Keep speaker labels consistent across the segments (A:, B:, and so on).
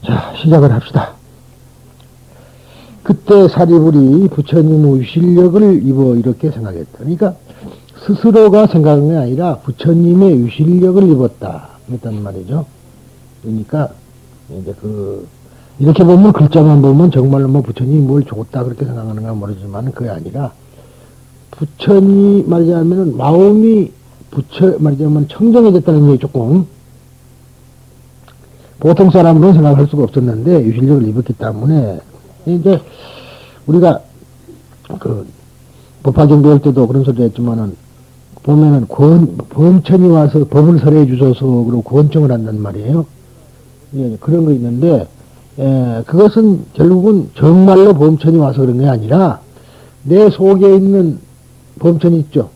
A: 자, 시작을 합시다. 그때 사리불이 부처님 유실력을 입어 이렇게 생각했다. 그러니까 스스로가 생각한 게 아니라 부처님의 유실력을 입었다. 그랬단 말이죠. 그러니까 이제 이렇게 보면 글자만 보면 정말로 뭐 부처님이 뭘 줬다 그렇게 생각하는가 모르지만 그게 아니라 부처님 말하자면은 마음이 말하자면 청정해졌다는 얘기 조금 보통 사람으로는 생각할 수가 없었는데 유실력을 입었기 때문에 이제 우리가 법화경 배울 때도 그런 소리 했지만은 보면은 범천이 와서 법을 설해 주소서 그러고 권청을 한단 말이에요. 예, 그런 거 있는데 그것은 결국은 정말로 범천이 와서 그런 게 아니라 내 속에 있는 범천이 있죠.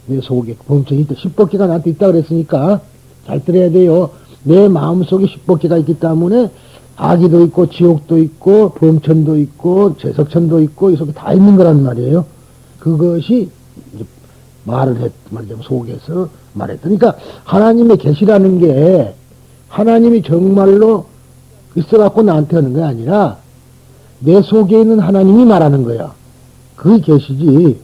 A: 내 속에 범천이 있다. 10법계가 나한테 있다 그랬으니까 잘 들어야 돼요. 내 마음속에 10법계가 있기 때문에 아기도 있고 지옥도 있고 범천도 있고 제석천도 있고 이 속에 다 있는 거란 말이에요. 그것이 말하자면 속에서 말했다. 그러니까 하나님의 계시라는 게 하나님이 정말로 있어갖고 나한테 하는 게 아니라 내 속에 있는 하나님이 말하는 거야. 그게 계시지.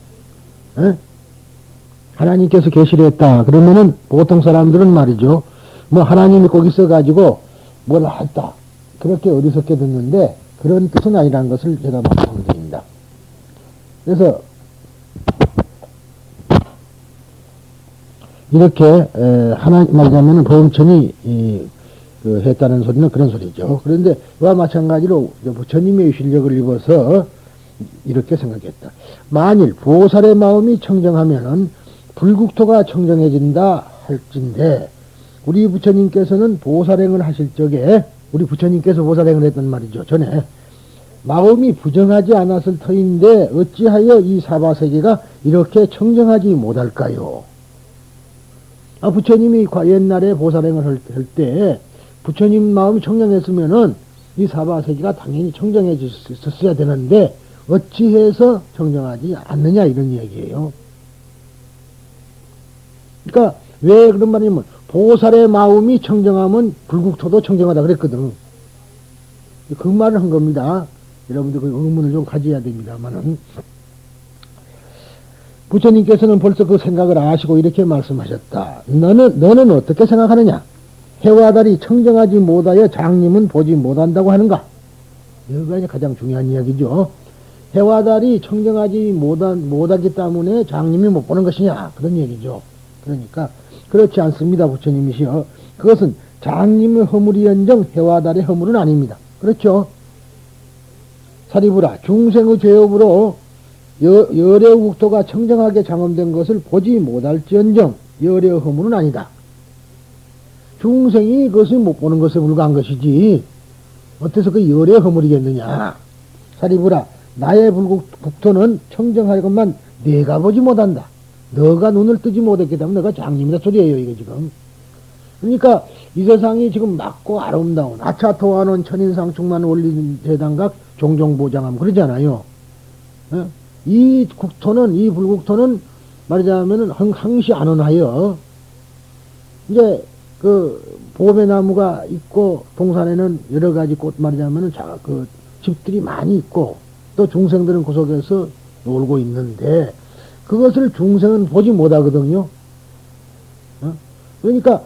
A: 하나님께서 계시를 했다. 그러면은 보통 사람들은 말이죠. 뭐 하나님이 거기 있어가지고 뭘 했다. 그렇게 어리석게 듣는데 그런 뜻은 아니라는 것을 제가 말씀드립니다. 그래서 이렇게 하나님 말하자면 범천이 했다는 소리는 그런 소리죠. 그런데 그와 마찬가지로 부처님의 유실력을 입어서 이렇게 생각했다. 만일 보살의 마음이 청정하면은 불국토가 청정해진다 할진데 우리 부처님께서는 보살행을 하실 적에 우리 부처님께서 보살행을 했단 말이죠. 전에 마음이 부정하지 않았을 터인데 어찌하여 이 사바세계가 이렇게 청정하지 못할까요? 부처님이 옛날에 보살행을 할 때 부처님 마음이 청정했으면은 이 사바세계가 당연히 청정해졌어야 되는데 어찌해서 청정하지 않느냐 이런 얘기예요. 그러니까 왜 그런 말이냐면 보살의 마음이 청정하면 불국토도 청정하다 그랬거든. 그 말을 한 겁니다. 여러분들 그 의문을 좀 가져야 됩니다만은 부처님께서는 벌써 그 생각을 아시고 이렇게 말씀하셨다. 너는 어떻게 생각하느냐? 해와 달이 청정하지 못하여 장님은 보지 못한다고 하는가? 이거가 이제 가장 중요한 이야기죠. 해와 달이 청정하지 못하기 때문에 장님이 못 보는 것이냐? 그런 얘기죠. 그러니까 그렇지 않습니다. 부처님이시여. 그것은 장님의 허물이연정 해와 달의 허물은 아닙니다. 그렇죠? 사리부라 중생의 죄업으로 열의 국토가 청정하게 장엄된 것을 보지 못할지언정 열의 허물은 아니다. 중생이 그것을 못 보는 것에 불과한 것이지 어때서 그 열의 허물이겠느냐. 사리부라 나의 불국토는 청정할 것만 내가 보지 못한다. 너가 눈을 뜨지 못했기 때문에 너가 장님이다 소리예요 이게 지금. 그러니까 이 세상이 지금 맑고 아름다운 아차토하는 천인상충만 올린 대단각 종종보장함 그러잖아요. 이 국토는 이 불국토는 말하자면은 항시 안온하여 이제 그 보배나무가 있고 동산에는 여러 가지 꽃 말하자면은 그 집들이 많이 있고 또 중생들은 그 속에서 놀고 있는데 그것을 중생은 보지 못하거든요. 그러니까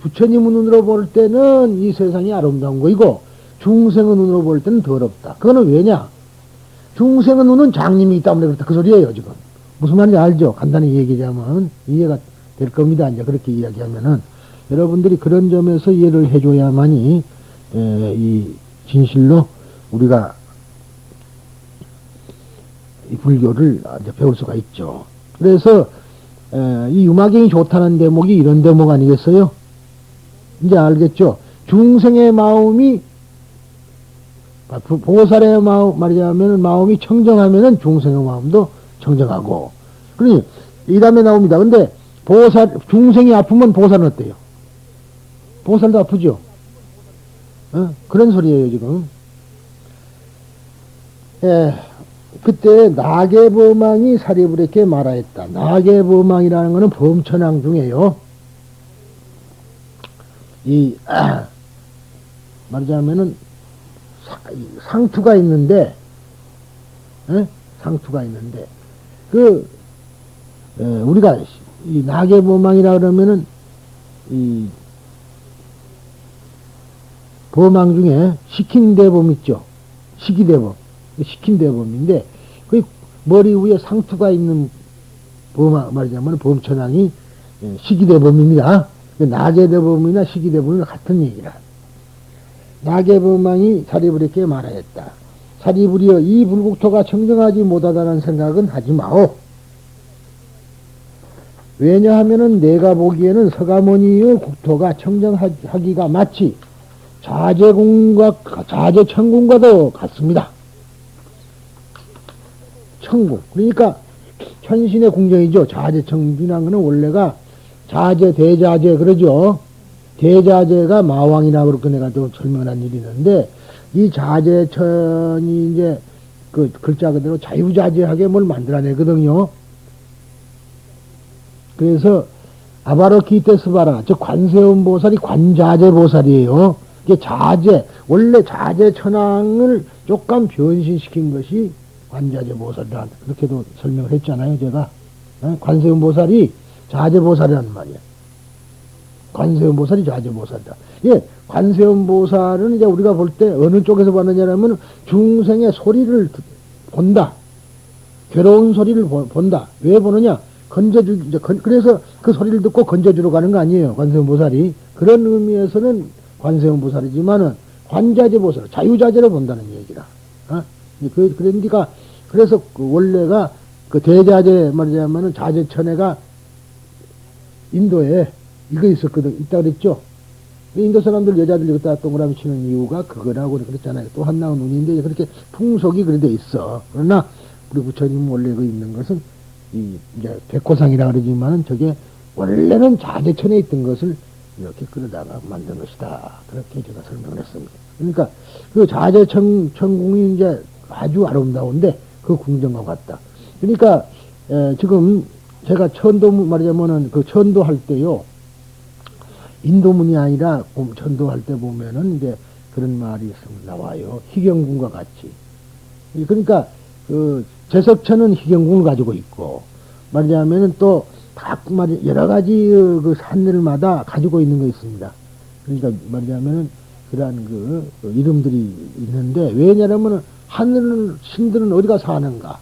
A: 부처님 눈으로 볼 때는 이 세상이 아름다운 거이고 중생의 눈으로 볼 때는 더럽다. 그거는 왜냐? 중생의 눈은 장님이 있기 때문에 그렇다. 그 소리예요 지금. 무슨 말인지 알죠? 간단히 얘기하자면 이해가 될 겁니다. 이제 그렇게 이야기하면은 여러분들이 그런 점에서 이해를 해줘야만이 이 진실로 우리가 이 불교를 이제 배울 수가 있죠. 그래서 이 유마경이 좋다는 대목이 이런 대목 아니겠어요? 이제 알겠죠? 중생의 마음이 보살의 마음 말하자면 마음이 청정하면은 중생의 마음도 청정하고. 그러니 이 다음에 나옵니다. 근데 중생이 아프면 보살은 어때요? 보살도 아프죠. 그런 소리예요, 지금. 예, 그때 나계범왕이 사리불에게 말하였다. 나계범왕이라는 것은 범천왕 중에요. 말하자면은 상투가 있는데, 상투가 있는데, 우리가 이 나계범왕이라 그러면은 이 범왕 중에 식힌대범 있죠. 식이대범, 식힌대범인데 그 머리 위에 상투가 있는 범왕 말하자면 범천왕이 식이대범입니다. 나계대범이나 식이대범이 같은 얘기라. 나계범왕이 사리불에게 말하였다. 사리불이여, 이 불국토가 청정하지 못하다는 생각은 하지 마오. 왜냐하면은 내가 보기에는 서가모니의 국토가 청정하기가 마치 자제천궁과도 같습니다. 천궁. 그러니까 천신의 궁정이죠. 자제천궁이라는 것은 원래가 자제, 대자제, 그러죠. 대자제가 마왕이라고 그렇게 내가 또 설명한 일이 있는데, 이 자제천이 이제 그 글자 그대로 자유자재하게 뭘 만들어내거든요. 그래서 아바로키테스바라, 즉 관세음 보살이 관자재 보살이에요. 이게 자재, 원래 자재 천왕을 조금 변신시킨 것이 관자재 보살이다. 그렇게도 설명을 했잖아요, 제가. 관세음 보살이 자재 보살이란 말이야. 관세음 보살이 자재 보살이다. 예, 관세음 보살은 이제 우리가 볼 때 어느 쪽에서 봤느냐면 중생의 소리를 본다. 괴로운 소리를 본다. 왜 보느냐? 그래서 그 소리를 듣고 건져주러 가는 거 아니에요, 관세음 보살이. 그런 의미에서는 관세음 보살이지만은 관자재 보살, 자유자재로 본다는 얘기라. 그러니까, 그래서 원래가 그 대자재 말하자면은 자재천회가 인도에 이거 있었거든, 있다 그랬죠? 인도 사람들 여자들 여기다 동그라미 치는 이유가 그거라고 그랬잖아요. 또 한 나온 운인데 그렇게 풍속이 그래 돼 있어. 그러나 우리 부처님 원래 그 있는 것은 이제 백호상이라 그러지만은 저게 원래는 자재천에 있던 것을 이렇게 끌어다가 만든 것이다. 그렇게 제가 설명을 했습니다. 그러니까 그 자재천궁이 이제 아주 아름다운데 그 궁정과 같다. 그러니까 지금 제가 천도 말하자면은 그 천도할 때요, 인도문이 아니라 천도할 때 보면은 이제 그런 말이 나와요. 희경궁과 같이. 그러니까 그 제석천은 희경궁을 가지고 있고, 말하자면은 또 각 여러 가지 그 산들마다 가지고 있는 거 있습니다. 그러니까 말하자면은 그러한 그 이름들이 있는데, 왜냐하면은 하늘 신들은 어디가 사는가,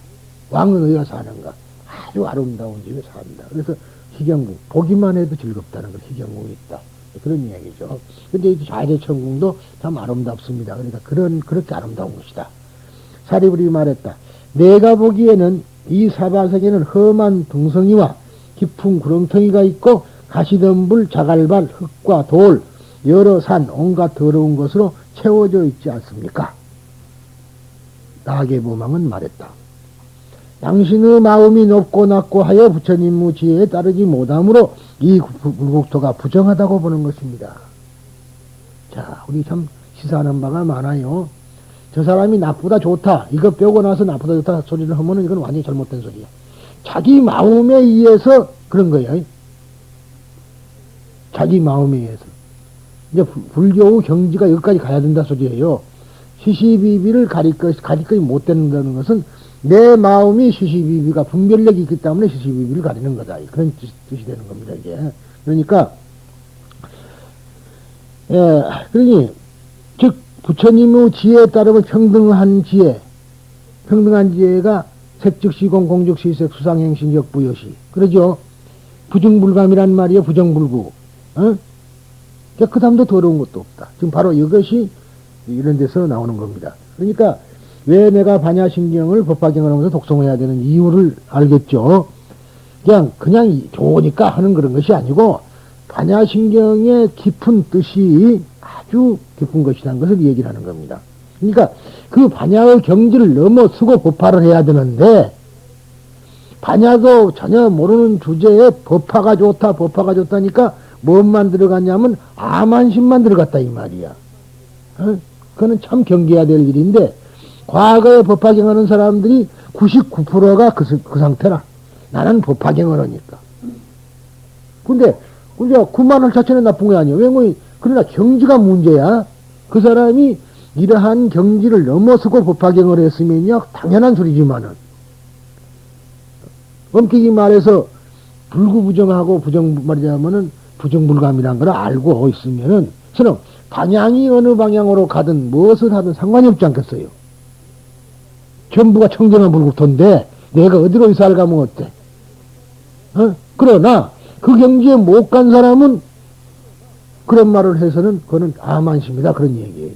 A: 왕은 어디가 사는가, 아주 아름다운 집에 산다. 그래서 희경궁, 보기만 해도 즐겁다는 걸 희경궁이 있다. 그런 이야기죠. 근데 이 자재천궁도 참 아름답습니다. 그러니까 그렇게 아름다운 것이다. 사리불이 말했다. 내가 보기에는 이 사바세계는 험한 등성이와 깊은 구렁텅이가 있고 가시덤불, 자갈발, 흙과 돌, 여러 산, 온갖 더러운 것으로 채워져 있지 않습니까? 나계범왕은 말했다. 당신의 마음이 높고 낮고 하여 부처님의 지혜에 따르지 못하므로 이 불국토가 부정하다고 보는 것입니다. 자, 우리 참 시사하는 바가 많아요. 저 사람이 나쁘다 좋다, 이거 빼고 나서 나쁘다 좋다 소리를 하면은 이건 완전히 잘못된 소리야. 자기 마음에 의해서 그런 거예요. 자기 마음에 의해서. 이제 불교의 경지가 여기까지 가야 된다 소리예요. 시시비비를 가릴 것이 못 된다는 것은 내 마음이 시시비비가 분별력이 있기 때문에 시시비비를 가리는 거다. 그런 뜻이 되는 겁니다, 이게. 그러니까, 그러니, 즉, 부처님의 지혜에 따르면 평등한 지혜가 색즉시공, 공즉시색, 수상행신, 역부여시. 그러죠? 부정불감이란 말이에요, 부정불구. 깨끗함도 더러운 것도 없다. 지금 바로 이것이 이런 데서 나오는 겁니다. 그러니까, 왜 내가 반야신경을 법화경을 하면서 독송해야 되는 이유를 알겠죠? 그냥 좋으니까 하는 그런 것이 아니고, 반야신경의 깊은 뜻이 아주 깊은 것이라는 것을 얘기를 하는 겁니다. 그러니까 그 반야의 경지를 넘어서고 법화를 해야 되는데, 반야도 전혀 모르는 주제에 법화가 좋다니까 뭔만 들어갔냐면 아만심만 들어갔다 이 말이야. 그거는 참 경계해야 될 일인데, 과거에 법화경하는 사람들이 99%가 그 상태라. 나는 법화경을 하니까. 근데, 그만할 자체는 나쁜 게 아니에요. 왜냐면, 그러나 경지가 문제야. 그 사람이 이러한 경지를 넘어서고 법화경을 했으면요, 당연한 소리지만은, 엄격히 말해서, 불구부정하고 말하자면은, 부정불감이란 걸 알고 있으면은, 저는 단양이 어느 방향으로 가든 무엇을 하든 상관이 없지 않겠어요. 전부가 청정한 불국토인데, 내가 어디로 이사를 가면 어때? 그러나, 그 경지에 못 간 사람은, 그런 말을 해서는, 그거는 암안심이다. 그런 얘기예요.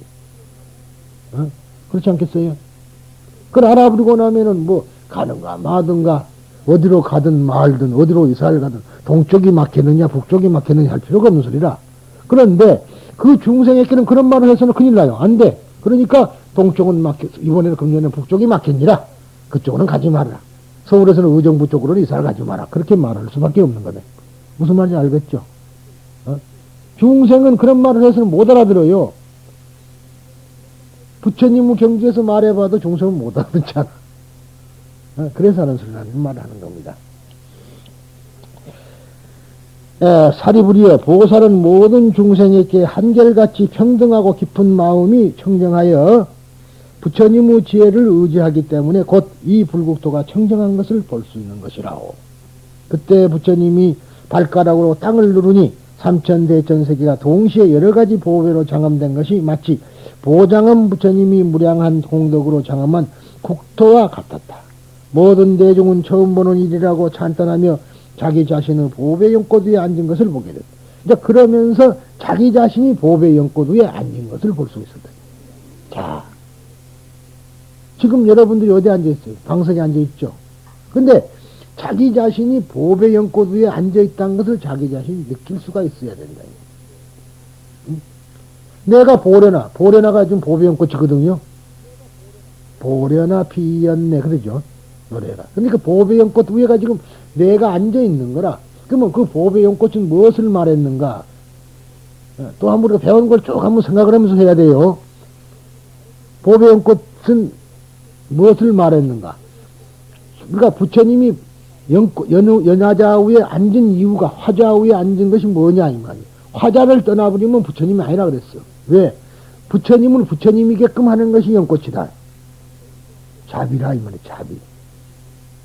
A: 그렇지 않겠어요? 그걸 알아버리고 나면은, 뭐, 가는가, 마든가, 어디로 가든 말든, 어디로 이사를 가든, 동쪽이 막혔느냐, 북쪽이 막혔느냐 할 필요가 없는 소리라. 그런데, 그 중생에게는 그런 말을 해서는 큰일 나요. 안 돼. 그러니까, 동쪽은 이번에는 금년에 북쪽이 막혔니라. 그쪽은 가지 말아라. 서울에서는 의정부 쪽으로는 이사를 가지 마라. 그렇게 말할 수밖에 없는 거네. 무슨 말인지 알겠죠? 중생은 그런 말을 해서는 못 알아들어요. 부처님 경지에서 말해봐도 중생은 못 알아듣잖아. 그래서 하는 소리라는 말을 하는 겁니다. 사리부리여 보살은 모든 중생에게 한결같이 평등하고 깊은 마음이 청정하여 부처님의 지혜를 의지하기 때문에 곧 이 불국토가 청정한 것을 볼 수 있는 것이라오. 그때 부처님이 발가락으로 땅을 누르니 삼천대천세계가 동시에 여러가지 보배로 장엄된 것이 마치 보장엄 부처님이 무량한 공덕으로 장엄한 국토와 같았다. 모든 대중은 처음 보는 일이라고 찬탄하며 자기 자신의 보배 연꽃 위에 앉은 것을 보게 됐다. 이제 그러면서 자기 자신이 보배 연꽃 위에 앉은 것을 볼 수 있었다. 자, 지금 여러분들이 어디 앉아있어요? 방석에 앉아있죠? 근데 자기 자신이 보배 연꽃 위에 앉아있다는 것을 자기 자신이 느낄 수가 있어야 된다. 응? 내가 보려나가 지금 보배 연꽃이거든요. 보려나 피었네, 그러죠? 노래가. 그러니까 보배 연꽃 위에가 지금 내가 앉아있는 거라. 그러면 그 보배 연꽃은 무엇을 말했는가? 또 한 번 우리가 배운 걸 쭉 한번 생각을 하면서 해야 돼요. 보배 연꽃은 무엇을 말했는가? 그러니까 부처님이 연화자 위에 앉은 이유가 화자 위에 앉은 것이 뭐냐 이 말이에요. 화자를 떠나버리면 부처님이 아니라 그랬어. 왜? 부처님은 부처님이게끔 하는 것이 연꽃이다. 자비라 이 말이에요. 자비.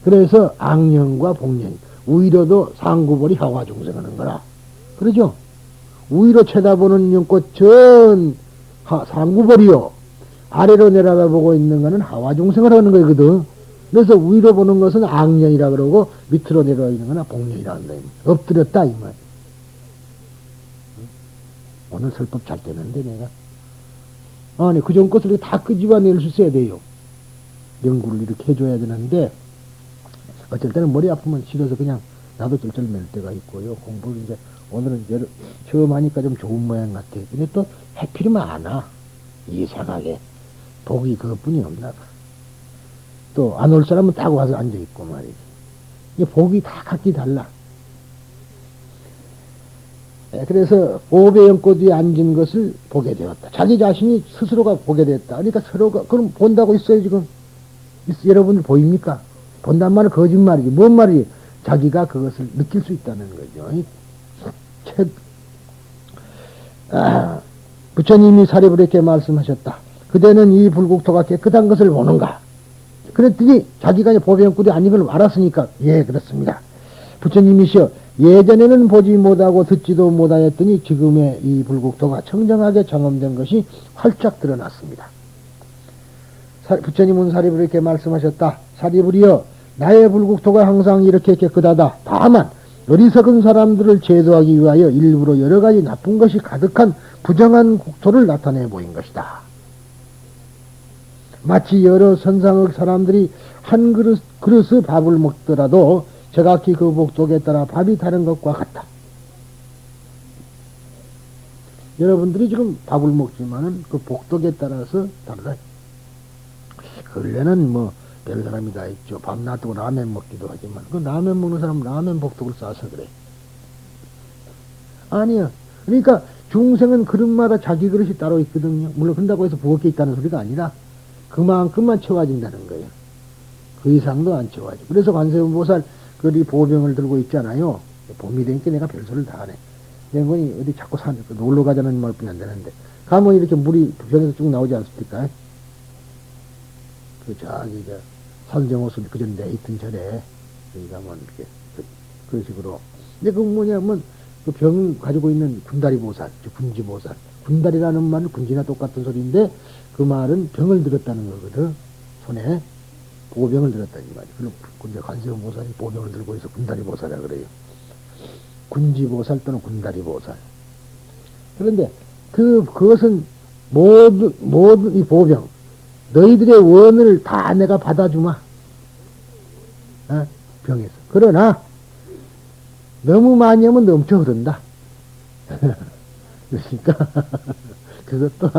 A: 그래서 악령과 복령, 우위로도 상구벌이 하와 중생하는 거라. 그러죠? 우위로 쳐다보는 연꽃 전 상구벌이요. 아래로 내려다보고 있는 것은 하와 중생을 하는 거거든. 그래서 위로 보는 것은 악령이라 그러고 밑으로 내려와 있는 것은 복령이라 한다. 엎드렸다 이 말. 오늘 설법 잘 되는데 내가. 아니 그 전것을 다 끄집어낼 수 있어야 돼요. 연구를 이렇게 해줘야 되는데 어쩔 때는 머리 아프면 싫어서 그냥 나도 쩔쩔 맬 때가 있고요. 공부를 이제 오늘은 처음 하니까 좀 좋은 모양 같아. 근데 또 해필이 많아. 이상하게. 복이 그것뿐이 없나 봐. 또 안 올 사람은 딱 와서 앉아있고 말이지. 이 복이 다 각기 달라. 그래서 보배 연꽃 위에 앉은 것을 보게 되었다. 자기 자신이 스스로가 보게 됐다. 그러니까 서로가 그럼 본다고 있어요 지금. 여러분들 보입니까? 본단 말은 거짓말이지. 뭔 말이지? 자기가 그것을 느낄 수 있다는 거죠. 부처님이 사리부리에게 말씀하셨다. 그대는 이 불국토가 깨끗한 것을 보는가? 그랬더니 자기가 보배 연꽃이 아닌 걸 알았으니까 예 그렇습니다. 부처님이시여 예전에는 보지 못하고 듣지도 못하였더니 지금의 이 불국토가 청정하게 장엄된 것이 활짝 드러났습니다. 부처님은 사리부리에게 말씀하셨다. 사리부리여 나의 불국토가 항상 이렇게 깨끗하다. 다만 어리석은 사람들을 제도하기 위하여 일부러 여러 가지 나쁜 것이 가득한 부정한 국토를 나타내 보인 것이다. 마치 여러 선상의 사람들이 한 그릇의 밥을 먹더라도 제각기 그 복독에 따라 밥이 다른 것과 같다. 여러분들이 지금 밥을 먹지만은 그 복독에 따라서 다르다. 근래는 뭐 별 사람이 다 있죠. 밥 놔두고 라면 먹기도 하지만 그 라면 먹는 사람 라면 복독을 싸서 그래. 아니야. 그러니까 중생은 그릇마다 자기 그릇이 따로 있거든요. 물론 그런다고 해서 부엌에 있다는 소리가 아니라 그만큼만 채워진다는 거예요. 그 이상도 안 채워져. 그래서 관세음보살 그리 보병을 들고 있잖아요. 봄이 되니까 내가 별소리를 다 하네. 내가 어디 자꾸 놀러 가자는 말뿐이 안 되는데 가면 이렇게 물이 병에서 쭉 나오지 않습니까? 그 저기 선정호수 그전 내 있던 절에 여기 가면 이렇게 그런 식으로. 근데 그 뭐냐면 그 병 가지고 있는 군다리 보살, 군지 보살. 군다리라는 말은 군지나 똑같은 소리인데 그 말은 병을 들었다는 거거든. 손에 보병을 들었다는 말이야. 그럼 군대 관세음 보살이 보병을 들고 있어 군다리 보살이라 그래요. 군지 보살 또는 군다리 보살. 그런데 그것은 모든 이 보병 너희들의 원을 다 내가 받아주마. 어? 병에서. 그러나 너무 많이 하면 넘쳐 흐른다. 그러니까 그것도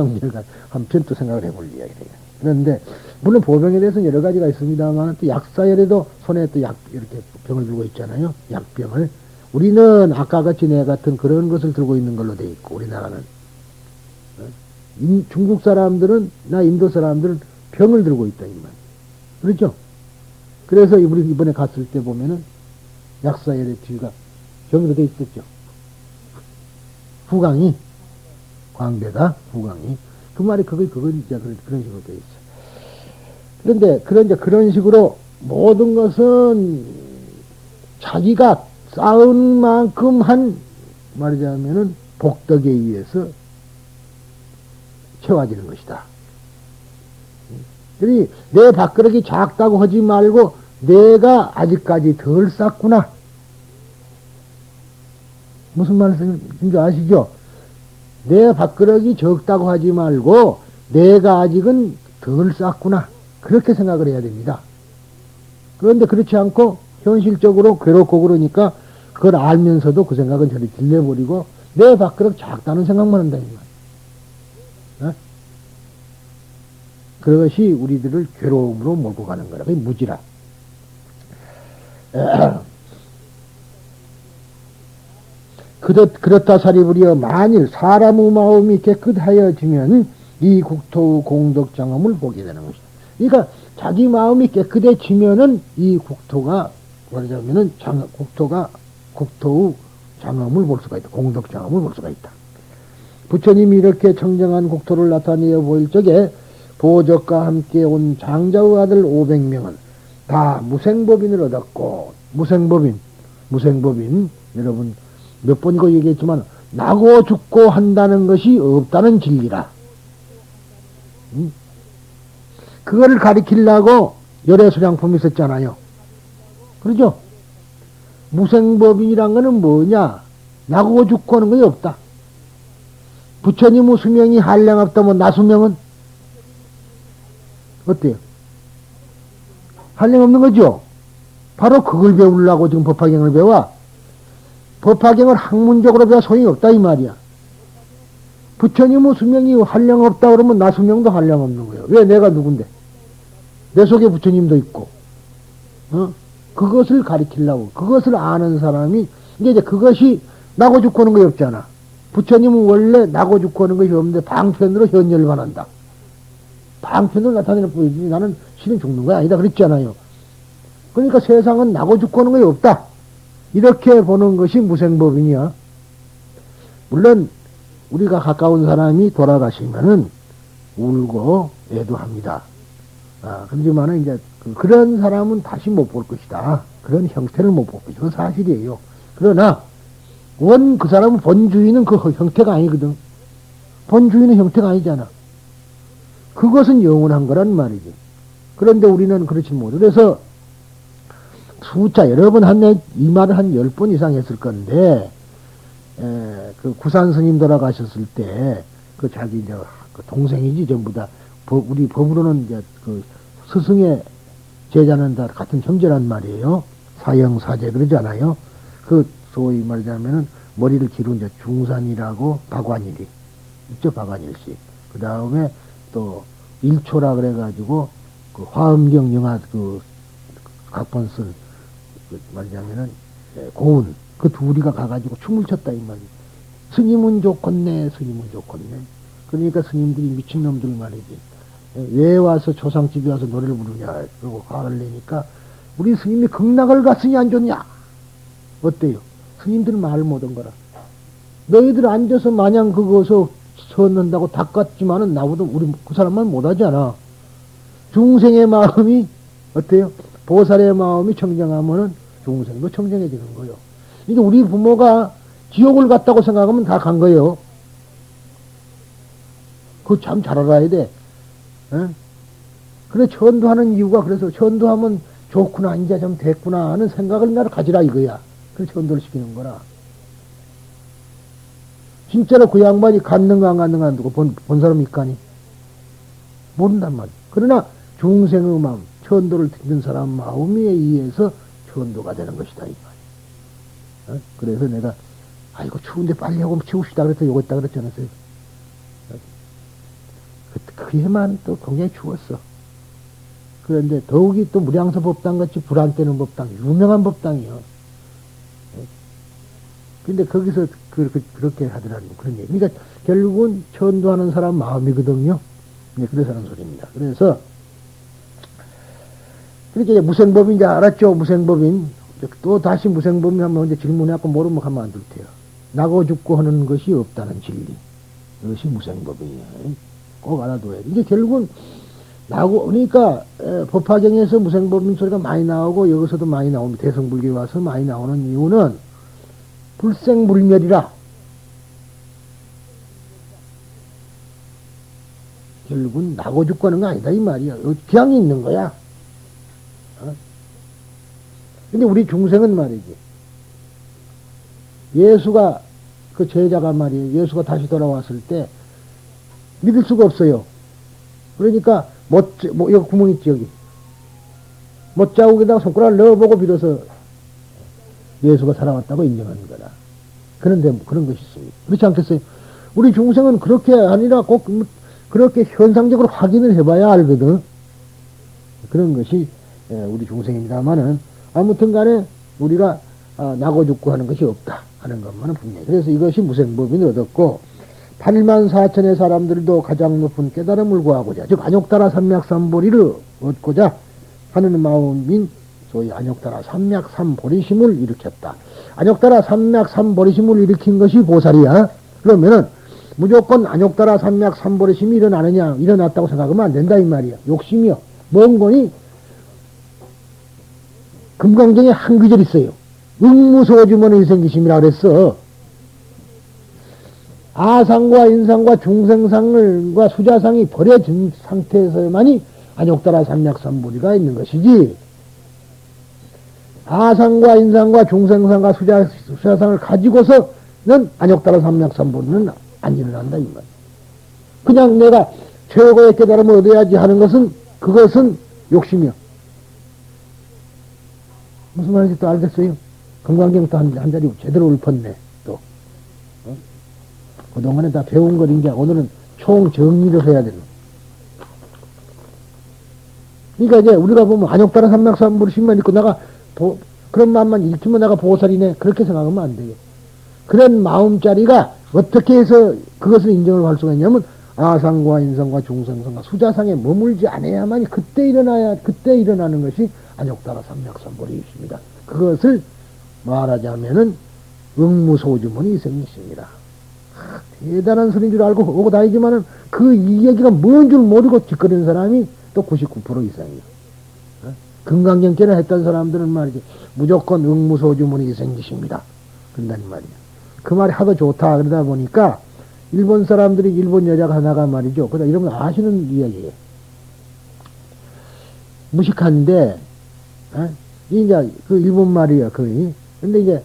A: 한편 또 생각을 해볼 이야기예요. 그런데 물론 보병에 대해서는 여러 가지가 있습니다만 또 약사열에도 손에 또 이렇게 병을 들고 있잖아요. 약병을. 우리는 아까 같이 내 같은 그런 것을 들고 있는 걸로 돼 있고 우리나라는 중국 사람들은 나 인도 사람들은 병을 들고 있다 이 말. 그렇죠? 그래서 우리 이번에 갔을 때 보면은 약사열의 뒤가 병으로 돼 있었죠. 후광이 광대가 후광이 그 말이 그걸 이제 그런 식으로 돼 있어. 그런데 그런 식으로 모든 것은 자기가 쌓은 만큼 한 말하자면은 복덕에 의해서 채워지는 것이다. 그러니 내 밥그릇이 작다고 하지 말고 내가 아직까지 덜 쌓구나. 무슨 말씀인지 아시죠? 내 밥그릇이 적다고 하지 말고 내가 아직은 덜 쌓구나. 그렇게 생각을 해야 됩니다. 그런데 그렇지 않고 현실적으로 괴롭고 그러니까 그걸 알면서도 그 생각은 저리 질려버리고 내 밥그릇 작다는 생각만 한다 이 말. 어? 그것이 우리들을 괴로움으로 몰고 가는 거라. 그게 무지라. 그렇다 사리부리여 만일 사람의 마음이 깨끗하여지면 이 국토의 공덕장엄을 보게 되는 것이다. 그러니까 자기 마음이 깨끗해지면은 이 국토가 말하자면은 국토의 장엄을 볼 수가 있다. 공덕장엄을 볼 수가 있다. 부처님이 이렇게 청정한 국토를 나타내어 보일 적에 보적과 함께 온 장자의 아들 500명은 다 무생법인을 얻었고 무생법인 여러분 몇 번이고 얘기했지만 나고 죽고 한다는 것이 없다는 진리라. 그거를 가리키려고 열애수량품이 있었잖아요. 그러죠? 무생법인이란 거는 뭐냐? 나고 죽고 하는 것이 없다. 부처님의 수명이 한량없다면 나 수명은 어때요? 한량없는 거죠? 바로 그걸 배우려고 지금 법화경을 배워. 법화경을 학문적으로 배워 소용이 없다 이 말이야. 부처님의 수명이 한량없다 그러면 나 수명도 한량없는 거예요. 왜? 내가 누군데? 내 속에 부처님도 있고 그것을 가리키려고 그것을 아는 사람이 이제 그것이 나고 죽고 하는 것이 없잖아. 부처님은 원래 나고 죽고 하는 것이 없는데 방편으로 현열만 한다. 방편으로 나타내는 뿐이지 나는 실은 죽는 거야 아니다 그랬잖아요. 그러니까 세상은 나고 죽고 하는 것이 없다. 이렇게 보는 것이 무생법이냐. 물론 우리가 가까운 사람이 돌아가시면은 울고 애도합니다. 그렇지만은 이제 그런 사람은 다시 못 볼 것이다. 그런 형태를 못 볼 것이다. 그건 사실이에요. 그러나 그 사람은 본주인은 그 형태가 아니거든. 본주인은 형태가 아니잖아. 그것은 영원한 거란 말이지. 그런데 우리는 그렇지 못해. 그래서 수차 여러 번 이 말을 한 10번 이상 했을 건데 그 구산 스님 돌아가셨을 때 그 자기 이제 그 동생이지 전부 다 우리 법으로는 이제 그 스승의 제자는 다 같은 형제란 말이에요. 사형사제 그러잖아요. 그 소위 말하자면은 머리를 기른 이제 중산이라고 박완일이 있죠. 박완일 씨. 그 다음에 또 일초라 그래가지고 그 화엄경 영화 그 각본 쓴 그 말하자면은 고운 그 둘이가 가가지고 춤을 췄다 이 말이에요. 스님은 좋겠네, 스님은 좋겠네. 그러니까 스님들이 미친놈들 말이지. 왜 와서 조상집에 와서 노래를 부르냐, 그러고 화를 내니까, 우리 스님이 극락을 갔으니 안 좋냐? 어때요? 스님들 말 못한 거라. 너희들 앉아서 마냥 그거서 섰는다고 닦았지만은 나보다 우리 그 사람만 못하잖아. 중생의 마음이 어때요? 보살의 마음이 청정하면은 중생도 청정해지는 거요. 이게 우리 부모가 지옥을 갔다고 생각하면 다 간 거예요. 그거 참 잘 알아야 돼. 에? 그래, 천도하는 이유가 그래서 천도하면 좋구나, 이제 좀 됐구나 하는 생각을 나를 가지라 이거야. 그래서 천도를 시키는 거라. 진짜로 그 양반이 갔는가 안 갔는가 안 두고 본 사람이 있까니? 모른단 말이야. 그러나 중생의 마음, 천도를 듣는 사람 마음에 의해서 천도가 되는 것이다 이 말이야. 어? 그래서 내가 아이고 추운데 빨리 하고 치웁시다 그랬더니 요거 있다 그랬지 않았어요? 그 해만 또 굉장히 추웠어. 그런데 더욱이 또 무량서 법당 같이 불안 떼는 법당, 유명한 법당이요. 근데 거기서 그렇게 하더라는 그런 얘기. 그러니까 결국은 천도하는 사람 마음이거든요. 네, 그래서 하는 소리입니다. 그래서 그렇게 무생법인 줄 알았죠. 무생법인. 또 다시 무생법인 하면 이제 질문해갖고 모르면 가면 안 될 테요. 나고 죽고 하는 것이 없다는 진리. 그것이 무생법이에요. 꼭 알아둬야 돼. 이게 결국은 나고, 그러니까, 법화경에서 무생법인 소리가 많이 나오고, 여기서도 많이 나옵니다. 대성불교에 와서 많이 나오는 이유는 불생불멸이라. 결국은 나고 죽고 하는 거 아니다, 이 말이야. 기양이 있는 거야. 어? 근데 우리 중생은 말이지. 예수가, 그 제자가 말이에요. 예수가 다시 돌아왔을 때, 믿을 수가 없어요. 그러니까, 여기 구멍 있지, 여기. 못자국에다가 손가락을 넣어보고 빌어서 예수가 살아왔다고 인정하는 거다. 그런데 그런 것이 있습니다. 그렇지 않겠어요? 우리 중생은 그렇게 아니라 꼭 그렇게 현상적으로 확인을 해봐야 알거든. 그런 것이 우리 중생입니다만은 아무튼 간에 우리가 나고 죽고 하는 것이 없다 하는 것만은 분명히. 그래서 이것이 무생법인을 얻었고 8만 4천의 사람들도 가장 높은 깨달음을 구하고자 즉 안욕따라 삼맥삼보리를 얻고자 하는 마음인 소위 안욕따라 삼맥삼보리심을 일으켰다. 안욕따라 삼맥삼보리심을 일으킨 것이 보살이야. 그러면은 무조건 안욕따라 삼맥삼보리심이 일어났다고 생각하면 안 된다 이 말이야. 욕심이요. 뭔 거니? 금강경에 한 구절 있어요. 응무소주문의 생기심이라 그랬어. 아상과 인상과 중생상과 수자상이 버려진 상태에서만이 안욕따라 삼맥삼보리가 있는 것이지, 아상과 인상과 중생상과 수자상을 가지고서는 안욕따라 삼맥삼보리는 안 일어난다 이 말. 그냥 내가 최고의 깨달음을 얻어야지 하는 것은 그것은 욕심이야. 무슨 말인지 또 알겠어요? 건강경 또 한 자리 제대로 읊었네 또. 그동안에 다 배운 걸 이제 오늘은 총 정리를 해야 되는. 그러니까 이제 우리가 보면 안욕따라 삼맥삼보리심만 있고 내가 그런 마음만 읽히면 내가 보살이네 그렇게 생각하면 안 돼요. 그런 마음자리가 어떻게 해서 그것을 인정을 할 수가 있냐면 아상과 인상과 중생상과 수자상에 머물지 않아야만 그때 일어나는 것이 안욕따라 삼맥삼보리심이다. 그것을 말하자면은 응무소주문이 생기십니다. 대단한 소리인 줄 알고 오고 다니지만은 그 이 얘기가 뭔 줄 모르고 짓거리는 사람이 또 99% 이상이에요. 금강경계를 했던 사람들은 말이지 무조건 응무소주문이 생기십니다. 그런다는 말이야. 그 말이 하도 좋다 그러다 보니까 일본 사람들이 일본 여자가 하나가 말이죠. 그러다 이러면 아시는 이야기예요. 무식한데 이제 그 일본 말이야 거의. 근데 이제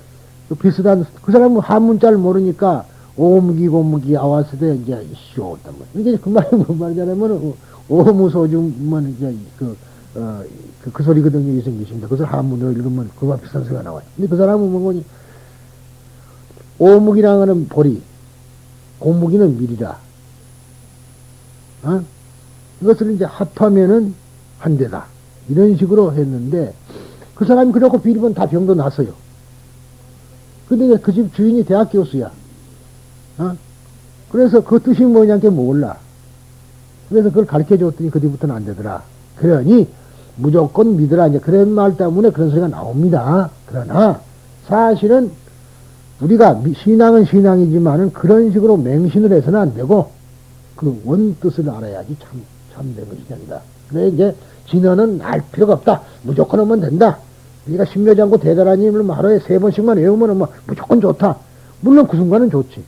A: 그 비슷한 그 사람은 한문자를 모르니까 오무기 아와스대 이제 쇼었단 말이야. 이게 그 말이 뭔 말이냐면 오무소주문 이제 그 소리거든요. 이생기십니다. 그것을 한문으로 읽으면 그와 비슷한 소리가 나와요. 근데 그 사람은 뭐니? 오무기라는 거는 보리, 고무기는 밀이라. 이것을 이제 합하면은 한 대다. 이런 식으로 했는데 그 사람이 그렇고 비리면 다 병도 났어요. 근데 그 집 주인이 대학 교수야. 어? 그래서 그 뜻이 뭐냐게 몰라. 그래서 그걸 가르쳐 줬더니 그 뒤부터는 안 되더라. 그러니 무조건 믿으라. 이제 그런 말 때문에 그런 소리가 나옵니다. 그러나 사실은 우리가 신앙은 신앙이지만은 그런 식으로 맹신을 해서는 안 되고 그 원뜻을 알아야지 참된 것이 된다. 그래 이제 진언은 알 필요가 없다. 무조건 하면 된다. 우리가 심려장구 대단한 힘을 하루에 3번씩만 외우면 뭐 무조건 좋다. 물론 그 순간은 좋지.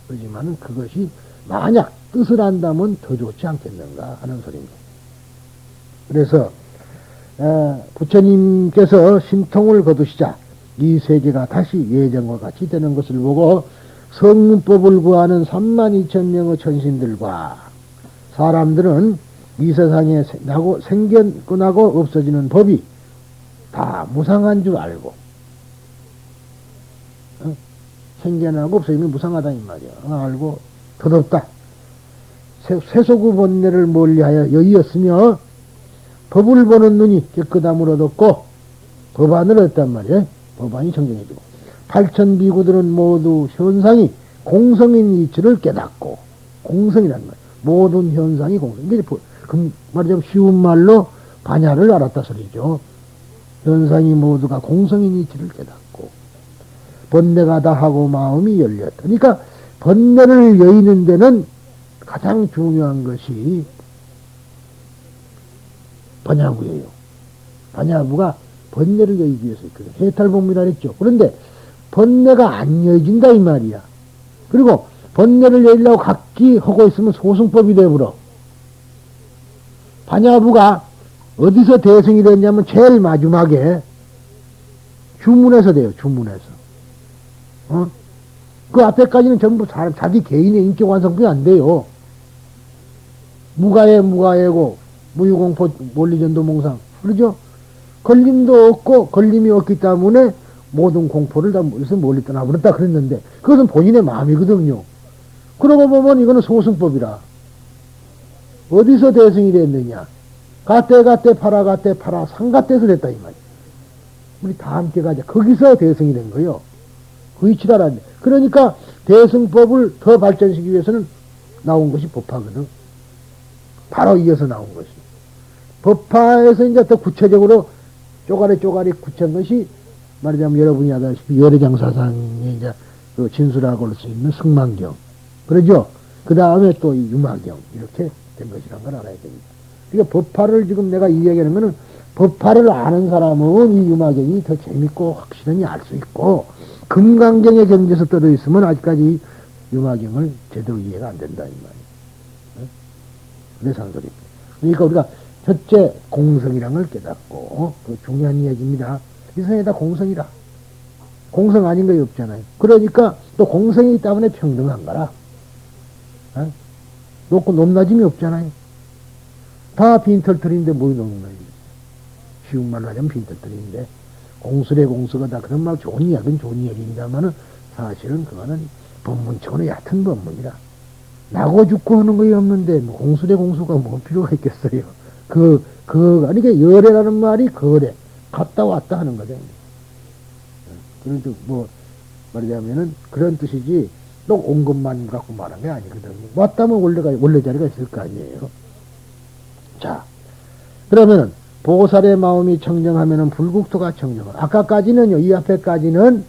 A: 그렇지만은 그것이 만약 뜻을 안다면 더 좋지 않겠는가 하는 소리입니다. 그래서 부처님께서 신통을 거두시자 이 세계가 다시 예전과 같이 되는 것을 보고 성문법을 구하는 32,000명의 천신들과 사람들은 이 세상에 생겨나고 없어지는 법이 다 무상한 줄 알고 생겨나고 없어지면 무상하다 이 말이야. 알고 더덥다. 세속의 본내를 멀리하여 여의었으며 법을 보는 눈이 깨끗함을 얻었고 법안을 얻단 말이야. 법안이 정정해지고 8,000비구들은 모두 현상이 공성인 이치를 깨닫고 공성이란 말이야. 모든 현상이 공성. 이게 그 말하자면 쉬운 말로 반야를 알았다 소리죠. 현상이 모두가 공성인 이치를 깨닫고 번뇌가 다하고 마음이 열렸다. 그러니까 번뇌를 여의는 데는 가장 중요한 것이 번야부예요. 번야부가 번뇌를 여의기 위해서 있거든. 해탈법문이라 했죠. 그런데 번뇌가 안 여의진다 이 말이야. 그리고 번뇌를 여의려고 각기 하고 있으면 소승법이 되어버려. 번야부가 어디서 대승이 됐냐면 제일 마지막에 주문에서 돼요. 주문에서. 그 앞에까지는 전부 자기 개인의 인격 완성이 안 돼요. 무가해고 무유공포 몰리전도 몽상. 그러죠? 걸림도 없고 걸림이 없기 때문에 모든 공포를 다 멀리 떠나버렸다 그랬는데 그것은 본인의 마음이거든요. 그러고 보면 이거는 소승법이라. 어디서 대승이 됐느냐? 가때 파라 상가때에서 됐다 이 말이야. 우리 다 함께 가자. 거기서 대승이 된 거요. 그 이치를 알아야 돼. 그러니까 대승법을 더 발전시키기 위해서는 나온 것이 법화거든. 바로 이어서 나온 것이. 법화에서 이제 더 구체적으로 쪼가리 굳힌 것이 말하자면 여러분이 아다시피 열애장사상에 이제 그 진술하고 할 수 있는 승만경. 그러죠? 그 다음에 또 이 유마경. 이렇게 된 것이란 걸 알아야 됩니다. 그러니까 법화를 지금 내가 이야기하는 거는 법화를 아는 사람은 이 유마경이 더 재밌고 확실히 알 수 있고 금강경의 경지에서 떨어 있으면 아직까지 유마경을 제대로 이해가 안 된다 이 말이에요. 그래서 한 소리입니다. 그러니까 우리가 첫째 공성이란 걸 깨닫고 그 중요한 이야기입니다. 이 세상에 다 공성이라. 공성 아닌 거 없잖아요. 그러니까 또 공성이기 때문에 평등한 거라. 높고 높낮임이 없잖아요. 다 빈털털인데 뭐 높낮임. 쉬운 말로 하자면 빈털털인데 공술의 공수가 다 그런 말 좋은 이야기는 좋은 이야기입니다만은 사실은 그거는 법문적으로 얕은 법문이라. 나고 죽고 하는 거이 없는데 뭐 공술의 공수가 뭐 필요가 있겠어요. 아니 그 열애라는 말이 거래 갔다 왔다 하는 거죠. 그런 뭐 말하자면은 그런 뜻이지 또 온 것만 갖고 말한 게 아니거든요. 왔다면 원래 자리가 있을 거 아니에요. 자, 그러면은 보살의 마음이 청정하면은 불국토가 청정을. 아까까지는요, 이 앞에까지는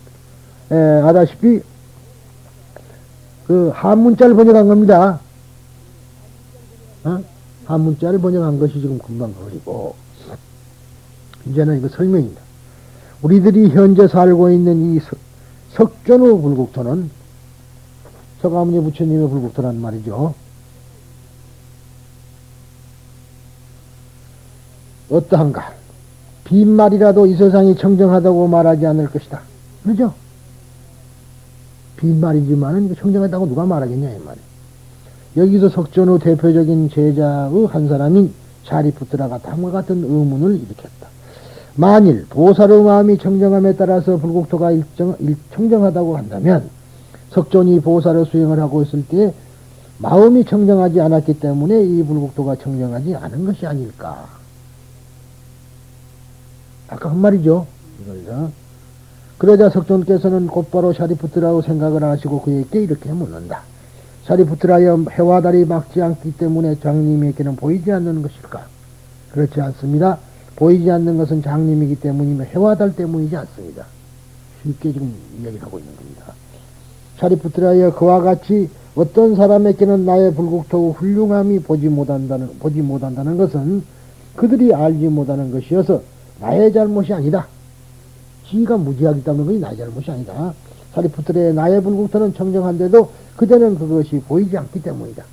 A: 아다시피 그 한문자를 번역한 겁니다. 한문자를 번역한 것이 지금 금방 그리고 이제는 이거 설명입니다. 우리들이 현재 살고 있는 이 석전의 불국토는 서가모니 부처님의 불국토란 말이죠. 어떠한가? 빈말이라도 이 세상이 청정하다고 말하지 않을 것이다. 그러죠? 빈말이지만은 청정하다고 누가 말하겠냐, 이 말이에요. 여기서 석전의 대표적인 제자의 한 사람인 샤리푸트라가 다음과 같은 의문을 일으켰다. 만일 보살의 마음이 청정함에 따라서 불국토가 청정하다고 한다면 석전이 보살의 수행을 하고 있을 때 마음이 청정하지 않았기 때문에 이 불국토가 청정하지 않은 것이 아닐까. 아까 한 말이죠. 이걸요. 그러자 석존께서는 곧바로 샤리푸트라고 생각을 하시고 그에게 이렇게 묻는다. 샤리푸트라여, 해와 달이 막지 않기 때문에 장님에게는 보이지 않는 것일까? 그렇지 않습니다. 보이지 않는 것은 장님이기 때문이며 해와 달 때문이지 않습니다. 쉽게 지금 이야기를 하고 있는 겁니다. 샤리푸트라여, 그와 같이 어떤 사람에게는 나의 불국토의 훌륭함이 보지 못한다는 것은 그들이 알지 못하는 것이어서 나의 잘못이 아니다. 지가 무지하기 때문에 것이 나의 잘못이 아니다. 샤리푸트라의 나의 불국토는 청정한데도 그대는 그것이 보이지 않기 때문이다.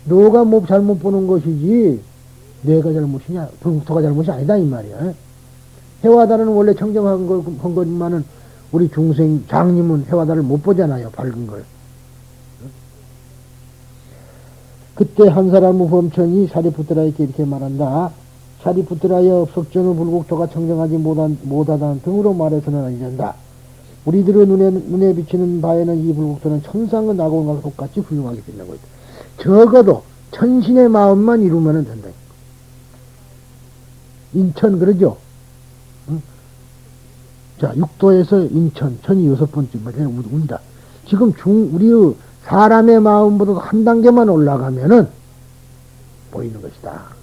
A: 너가 뭐 잘못 보는 것이지 내가 잘못이냐, 불국토가 잘못이 아니다 이 말이야. 해와 달은 원래 청정한 것만은 우리 중생 장님은 해와 달을 못 보잖아요, 밝은 걸. 그때 한 사람의 범천이 샤리푸트라에게 이렇게 말한다. 샤리푸트라여, 석전의 불국토가 청정하지 못하다는 등으로 말해서는 아니 된다. 우리들의 눈에 비치는 바에는 이 불국토는 천상의 낙원과 똑같이 훌륭하게 빛나고 있다. 적어도 천신의 마음만 이루면 된다. 인천 그러죠? 응? 자, 육도에서 인천, 천이 6번째, 우리다. 지금 우리의 사람의 마음보다 한 단계만 올라가면은 보이는 것이다.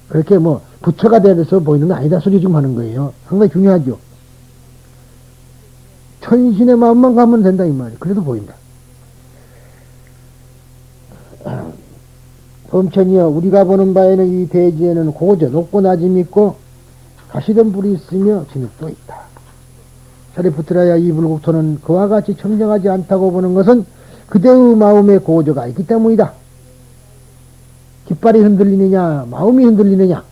A: 그렇게 뭐 부처가 돼서 보이는 거 아니다 소리 지금 하는 거예요. 상당히 중요하죠. 천신의 마음만 가면 된다 이 말이에요. 그래도 보인다. 범천이여, 우리가 보는 바에는 이 대지에는 고저 높고 낮음이 있고 가시던 불이 있으며 진흙도 있다. 샤리푸트라야, 이 불국토는 그와 같이 청정하지 않다고 보는 것은 그대의 마음에 고저가 있기 때문이다. 깃발이 흔들리느냐 마음이 흔들리느냐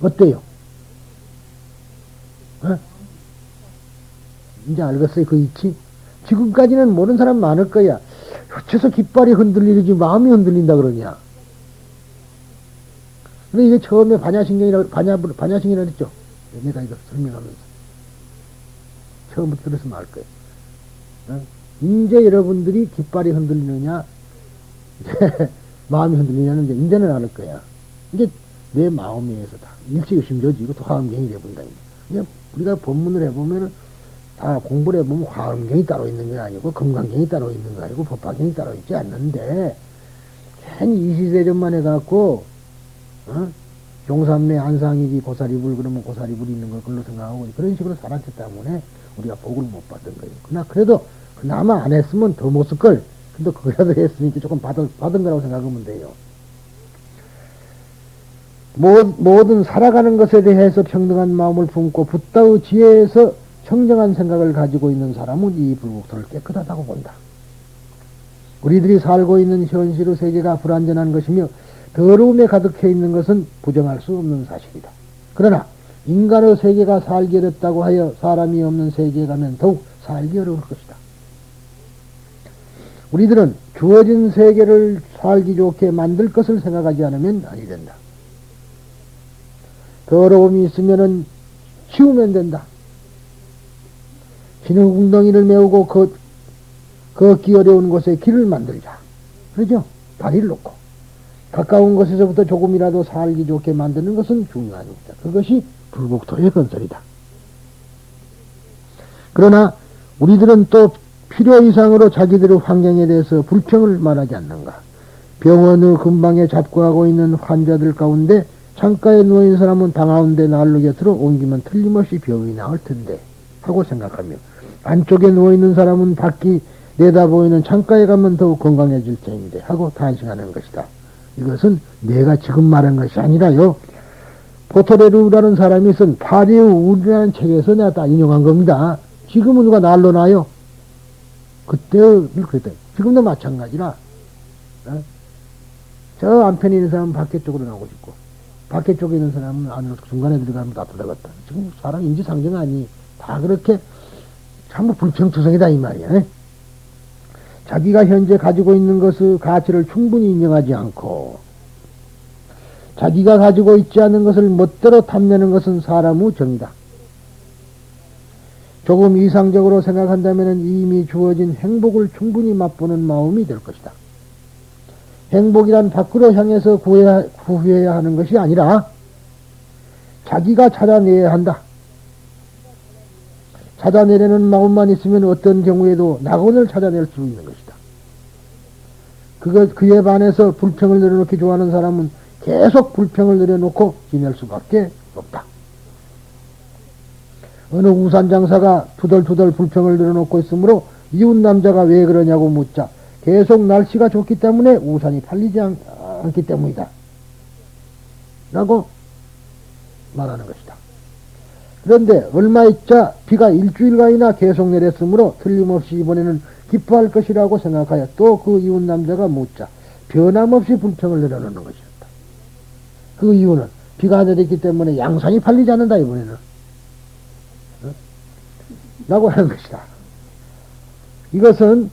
A: 어때요? 어? 이제 알겠어요 그 이치? 지금까지는 모르는 사람 많을 거야. 어째서 깃발이 흔들리지 마음이 흔들린다 그러냐. 근데 이게 처음에 반야신경이라고 했죠. 내가 이거 설명하면서 처음부터 들었으면 알 거예요. 어? 이제 여러분들이 깃발이 흔들리느냐 마음이 흔들리냐는 이제는 알 거야. 이게 내 마음에 의해서다. 일체유심조지. 이것도 화엄경이 돼본다. 이제 우리가 본문을 해보면 다 공부를 해보면 화엄경이 따로 있는 게 아니고 금강경이 따로 있는 거 아니고 법화경이 따로 있지 않는데 괜히 20세전만 해갖고 종삼매 안상이지 고사리불 그러면 고사리불이 있는 걸 그걸로 생각하고 그런 식으로 살았기 때문에 우리가 복을 못 받은 거예요. 그러나 그래도 그나마 안 했으면 더 못 쓸걸. 근데 그거라도 했으니까 조금 받은 거라고 생각하면 돼요. 모든 살아가는 것에 대해서 평등한 마음을 품고 붓다의 지혜에서 청정한 생각을 가지고 있는 사람은 이 불국토를 깨끗하다고 본다. 우리들이 살고 있는 현실의 세계가 불완전한 것이며 더러움에 가득해 있는 것은 부정할 수 없는 사실이다. 그러나 인간의 세계가 살기 어렵다고 하여 사람이 없는 세계에 가면 더욱 살기 어려울 것이다. 우리들은 주어진 세계를 살기 좋게 만들 것을 생각하지 않으면 아니 된다. 더러움이 있으면은 치우면 된다. 기능궁덩이를 메우고 걷기 어려운 곳에 길을 만들자. 그러죠? 다리를 놓고. 가까운 곳에서부터 조금이라도 살기 좋게 만드는 것은 중요한 일이다. 그것이 불국토의 건설이다. 그러나 우리들은 또 필요 이상으로 자기들의 환경에 대해서 불평을 말하지 않는가. 병원의 근방에 잡고하고 있는 환자들 가운데 창가에 누워있는 사람은 방아운데 난로 곁으로 옮기면 틀림없이 병이 나을 텐데 하고 생각하며 안쪽에 누워있는 사람은 밖이 내다보이는 창가에 가면 더욱 건강해질 텐데 하고 탄식하는 것이다. 이것은 내가 지금 말한 것이 아니라요. 포토레루라는 사람이 쓴 파리의 우리라는 책에서 내가 다 인용한 겁니다. 지금은 누가 난로 놔요? 그때는 그랬다. 지금도 마찬가지라. 저 안편에 있는 사람은 밖에 쪽으로 나오고 싶고 밖에 쪽에 있는 사람은 안으로 중간에 들어가면 나쁘다겠다. 지금 사람 인지상정 아니 다 그렇게 전부 불평투성이다 이 말이야. 자기가 현재 가지고 있는 것의 가치를 충분히 인정하지 않고 자기가 가지고 있지 않은 것을 멋대로 탐내는 것은 사람의 정이다. 조금 이상적으로 생각한다면 이미 주어진 행복을 충분히 맛보는 마음이 될 것이다. 행복이란 밖으로 향해서 구해야 하는 것이 아니라 자기가 찾아내야 한다. 찾아내려는 마음만 있으면 어떤 경우에도 낙원을 찾아낼 수 있는 것이다. 그에 반해서 불평을 내려놓기 좋아하는 사람은 계속 불평을 내려놓고 지낼 수밖에 없다. 어느 우산장사가 투덜투덜 불평을 내려놓고 있으므로 이웃 남자가 왜 그러냐고 묻자 계속 날씨가 좋기 때문에 우산이 팔리지 않기 때문이다. 라고 말하는 것이다. 그런데 얼마 있자 비가 일주일간이나 계속 내렸으므로 틀림없이 이번에는 기뻐할 것이라고 생각하여 또 그 이웃 남자가 묻자 변함없이 불평을 내려놓는 것이었다. 그 이유는 비가 내렸기 때문에 양산이 팔리지 않는다 이번에는. 라고 하는 것이다. 이것은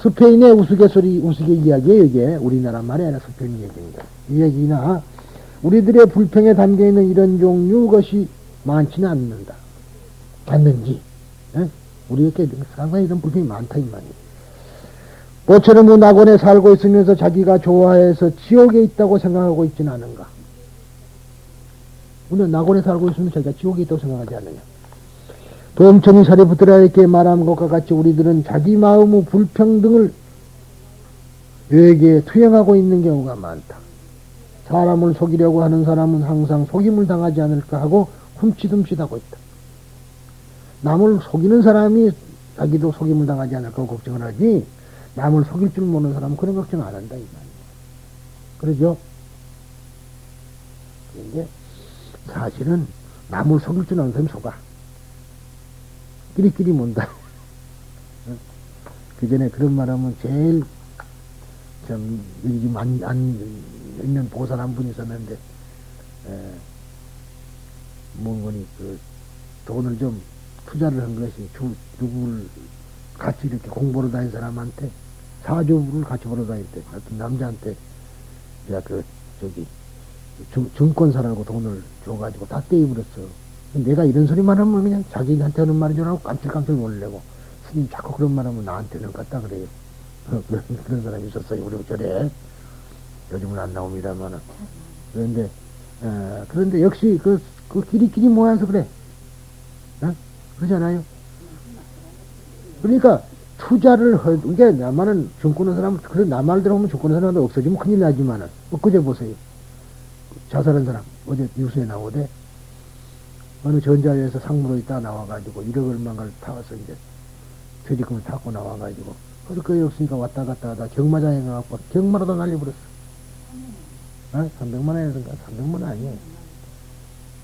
A: 스페인의 우스갯소리 이야기예요. 이게 우리나라 말이 아니라 스페인 얘기입니다. 이 얘기나 우리들의 불평에 담겨있는 이런 종류 것이 많지는 않는지 우리에게 상당히 이런 불평이 많다 이 말이에요. 모처럼 낙원에 살고 있으면서 자기가 좋아해서 지옥에 있다고 생각하고 있지는 않은가. 우리는 낙원에 살고 있으면 자기가 지옥에 있다고 생각하지 않느냐. 도엄천이 사리부트라에게 말한 것과 같이 우리들은 자기 마음의 불평등을 외계에 투영하고 있는 경우가 많다. 사람을 속이려고 하는 사람은 항상 속임을 당하지 않을까 하고 훔치듬칫하고 있다. 남을 속이는 사람이 자기도 속임을 당하지 않을까 걱정을 하지 남을 속일 줄 모르는 사람은 그런 걱정 안 한다 이 말이야. 그러죠? 그런데 사실은 남을 속일 줄 아는 사람이 속아. 끼리끼리 mon다. 그 전에 그런 말하면 제일 좀 요즘 안 있는 보살 한 분 있었는데 뭔거니 그 돈을 좀 투자를 한 것이 누구를 같이 이렇게 공부로 다닌 사람한테 사주를 같이 보러 다닐 때 어떤 남자한테 야 그 저기 증권사라고 돈을 줘가지고 다 떼입으렸어. 내가 이런 소리만 하면 그냥 자기한테 하는 말인 줄 알고 깜짝깜짝 놀래고 스님 자꾸 그런 말 하면 나한테는 같다 그래요. 그런 사람이 있었어요. 우리 절에. 요즘은 안 나옵니다만은. 그런데 역시 그 끼리끼리 모여서 그래. 그러잖아요. 그러니까 투자를 이게 나만은 증권한 사람은 그래 나 말대로 하면 증권한 사람도 없어지면 큰일 나지만은 엊그제 보세요. 자살한 사람 어제 뉴스에 나오대. 어느 전자회에서 상무로 있다 나와가지고 1억 얼마를 타와서 이제 퇴직금을 타고 나와가지고 그럴 거에 없으니까 왔다 갔다 하다 경마장에 가갖고 경마로도 날려버렸어. 300만 원이라든가 300만 원 아니에요.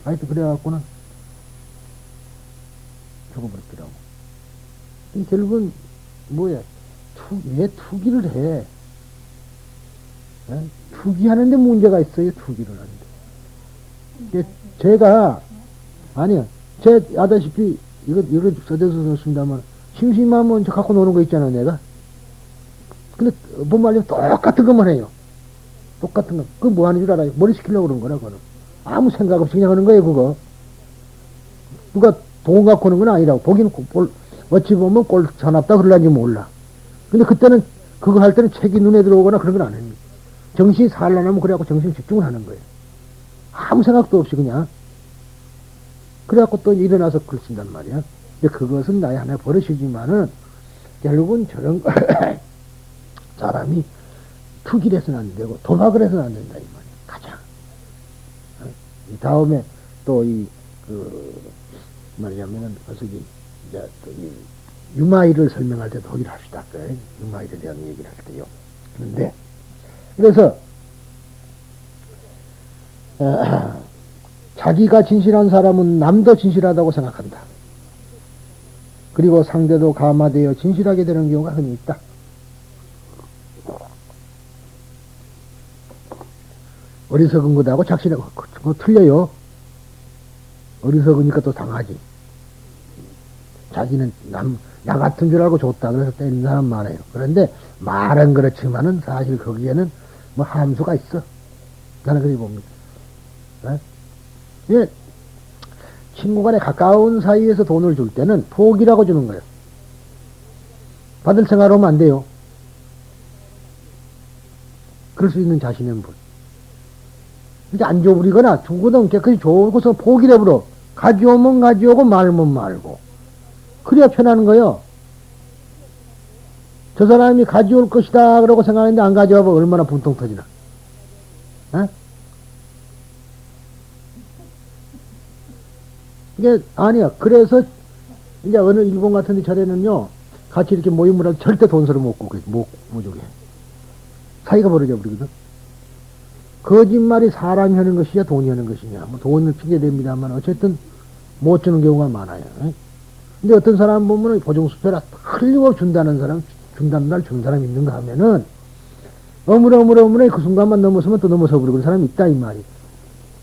A: 하여튼 그래갖고는 죽어버렸더라고. 결국은 뭐야 왜 투기를 해? 투기하는데 문제가 있어요. 투기를 하는데. 제가 아니요. 제 아다시피 이거 써져서 썼습니다만 심심하면 저 갖고 노는 거 있잖아 내가. 근데 뭔 말이면 똑같은 것만 해요. 똑같은 거. 그거 뭐 하는 줄 알아요? 머리 식히려고 그런 거라 그거는. 아무 생각 없이 그냥 하는 거예요 그거. 누가 돈 갖고 오는 건 아니라고. 보기는 어찌 보면 꼴 사납다 그러려는지 몰라. 근데 그때는 그거 할 때는 책이 눈에 들어오거나 그런 건 안 해요. 정신이 살라나면 그래갖고 정신 집중을 하는 거예요. 아무 생각도 없이 그냥. 그래갖고 또 일어나서 글 쓴단 말이야. 근데 그것은 나의 하나의 버릇이지만은 결국은 저런 사람이 투기를 해서는 안 되고 도박을 해서는 안 된다 이 말이야. 가장. 이 다음에 또 말이냐면은 어서기 이제 유마이를 설명할 때도 거기를 합시다. 그래? 유마이에 대한 얘기를 할 때요. 그런데 그래서 자기가 진실한 사람은 남도 진실하다고 생각한다. 그리고 상대도 감화되어 진실하게 되는 경우가 흔히 있다. 어리석은 것하고 착실하고 그거 틀려요. 어리석으니까 또 당하지. 자기는 나 같은 줄 알고 좋다. 그래서 때리는 사람 많아요. 그런데 말은 그렇지만은 사실 거기에는 뭐 함수가 있어. 나는 그렇게 봅니다. 예, 친구 간에 가까운 사이에서 돈을 줄 때는 포기라고 주는 거예요. 받을 생각하면 안 돼요. 그럴 수 있는 자신의 분. 이제 안 줘버리거나 주거든 깨끗이 줘고서 포기를 해버려. 가져오면 가져오고 말면 말고. 그래야 편한 거요. 저 사람이 가져올 것이다 그러고 생각하는데 안 가져와봐 얼마나 분통 터지나. 어? 이게 아니야. 그래서 이제 어느 일본 같은 데 절에는요 같이 이렇게 모임을 하도 절대 돈서를 못 주게. 사이가 벌어져 버리거든. 거짓말이 사람이 하는 것이냐 돈이 하는 것이냐. 뭐 돈을 핑계댑니다만 어쨌든 못 주는 경우가 많아요. 근데 어떤 사람 보면은 보증수표라 흘리고 준다는 사람, 준다는 날 주는 사람이 있는가 하면은 어물어물어물어 그 순간만 넘어서면 또 넘어서 버리고 사람이 있다 이 말이.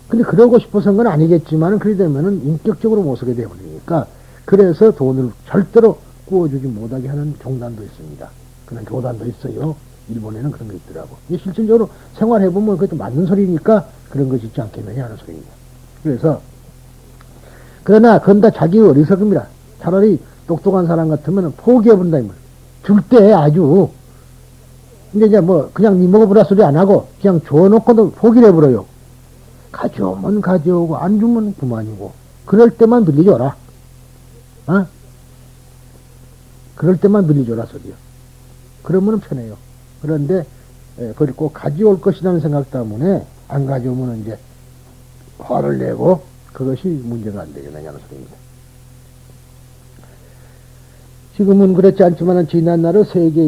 A: 근데 그러고 싶어서는 건 아니겠지만은 그래 되면은 인격적으로 못 서게 되버리니까 그래서 돈을 절대로 구워주지 못하게 하는 종단도 있습니다. 그런 교단도 있어요. 일본에는 그런 게 있더라고. 이게 실질적으로 생활해보면 그것도 맞는 소리니까 그런 것이 있지 않겠느냐 하는 소리입니다. 그래서 그러나 그건 다 자기 어리석음이라. 차라리 똑똑한 사람 같으면 포기해본다 이 말. 줄 때 아주. 근데 이제 뭐 그냥 니 먹어보라 소리 안 하고 그냥 줘놓고도 포기를 해버려요. 가져오면 가져오고 안 주면 그만이고. 그럴 때만 빌려줘라. 어? 그럴 때만 빌려줘라 소리요. 그러면 편해요. 그런데 그걸 꼭 가져올 것이라는 생각 때문에 안 가져오면 이제 화를 내고 그것이 문제가 안 되겠느냐는 소리입니다. 지금은 그렇지 않지만 지난날의 세계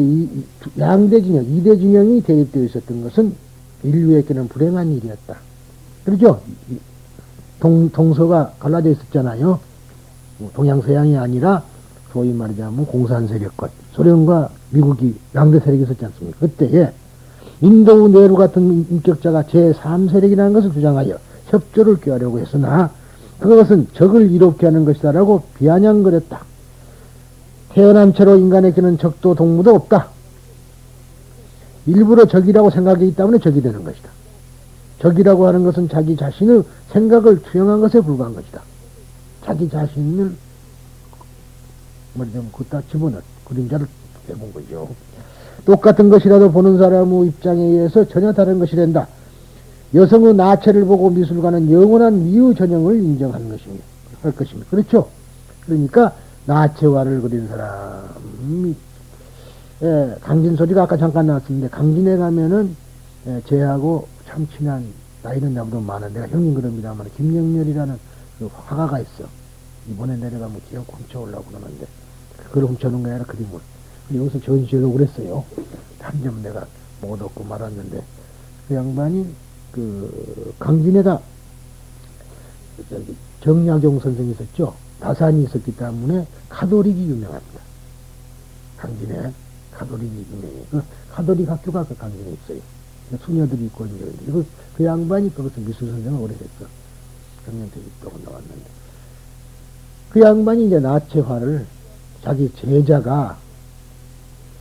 A: 양대 진영, 이대 진영이 대립되어 있었던 것은 인류에게는 불행한 일이었다. 그렇죠? 동서가 갈라져 있었잖아요. 동양서양이 아니라 소위 말하자면 공산 세력권, 소련과 미국이 양대 세력이 있었지 않습니까? 그때에 인도 네루 같은 인격자가 제3세력이라는 것을 주장하여 협조를 꾀하려고 했으나 그것은 적을 이롭게 하는 것이다라고 비아냥거렸다. 태어난 채로 인간에게는 적도 동무도 없다. 일부러 적이라고 생각하기 때문에 적이 되는 것이다. 적이라고 하는 것은 자기 자신의 생각을 투영한 것에 불과한 것이다. 자기 자신을 좀 걷다 집어넣은 그림자를 해본 거죠. 똑같은 것이라도 보는 사람의 입장에 의해서 전혀 다른 것이 된다. 여성의 나체를 보고 미술가는 영원한 미의 전형을 인정하는 것입니다. 할 것입니다. 그렇죠? 그러니까 나체화를 그린 사람이 강진소리가 아까 잠깐 나왔었는데 강진에 가면은 쟤하고 참 친한 나이는 나보다 많은 내가 형님 그럽니다만 김영렬이라는 그 화가가 있어. 이번에 내려가면 기억 훔쳐 오려고 그러는데 그걸 훔쳐오는 게 아니라 그림을 여기서 전시하려고 그랬어요. 한 점 내가 못 얻고 말았는데 그 양반이 그 강진에다 정약용 선생이 있었죠. 다산이 있었기 때문에 카톨릭이 유명합니다. 강진에 카톨릭이 유명해요. 그 카톨릭 학교가 그 강진에 있어요. 수녀들이 있고 이제 그 양반이 그것을 미술 선생을 오래 했어. 작년에 있다고 나왔는데 그 양반이 이제 나체화를 자기 제자가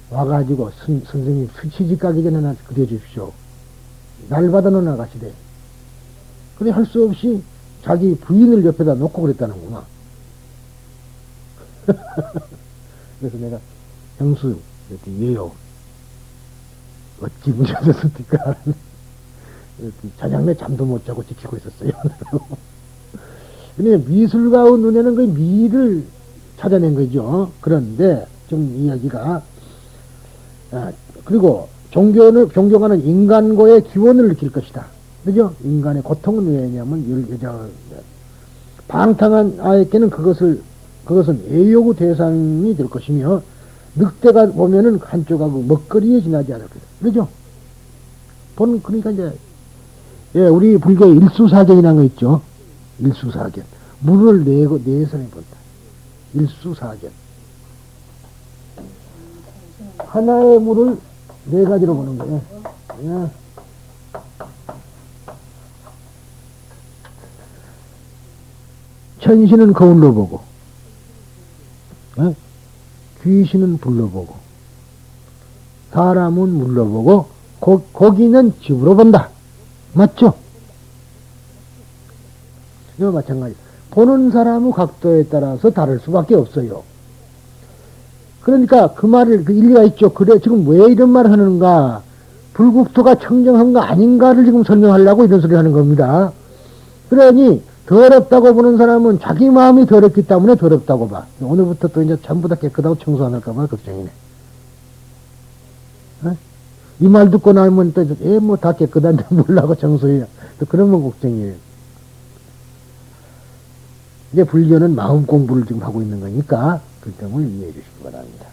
A: 와가지고 선생님 시집 가기 전에 나 그려주십시오. 날 받아놓은 아가씨래. 그래 할 수 없이 자기 부인을 옆에다 놓고 그랬다는구나. 그래서 내가 형수 이렇게 왜요? 어찌 문제였습니까? 자장내 잠도 못 자고 지키고 있었어요. 근데 미술가의 눈에는 그 미를 찾아낸 거죠. 그런데 좀 이야기가 그리고 존경하는 인간고의 기원을 느낄 것이다. 그죠? 인간의 고통은 왜냐면 여자 방탕한 아이에게는 그것은 애욕의 대상이 될 것이며 늑대가 보면은 한쪽하고 먹거리에 지나지 않을 거다. 그죠? 그러니까 이제 우리 불교의 일수사견이라는 거 있죠. 일수사견. 물을 내선해 본다. 일수사견. 하나의 물을 네 가지로 보는 거예요. 천신은 거울로 보고, 귀신은 불로 보고, 사람은 물로 보고, 고기는 집으로 본다. 맞죠? 이거 마찬가지. 보는 사람의 각도에 따라서 다를 수밖에 없어요. 그러니까 그 말을, 그 일리가 있죠. 그래, 지금 왜 이런 말을 하는가? 불국토가 청정한가 아닌가를 지금 설명하려고 이런 소리 하는 겁니다. 그러니 더럽다고 보는 사람은 자기 마음이 더럽기 때문에 더럽다고 봐. 오늘부터 또 이제 전부 다 깨끗하고 청소 안 할까봐 걱정이네. 어? 이 말 듣고 나면 또, 뭐 다 깨끗한데 몰라고 청소해야. 또 그러면 걱정이에요. 이제 불교는 마음 공부를 지금 하고 있는 거니까 그 점을 이해해 주시기 바랍니다.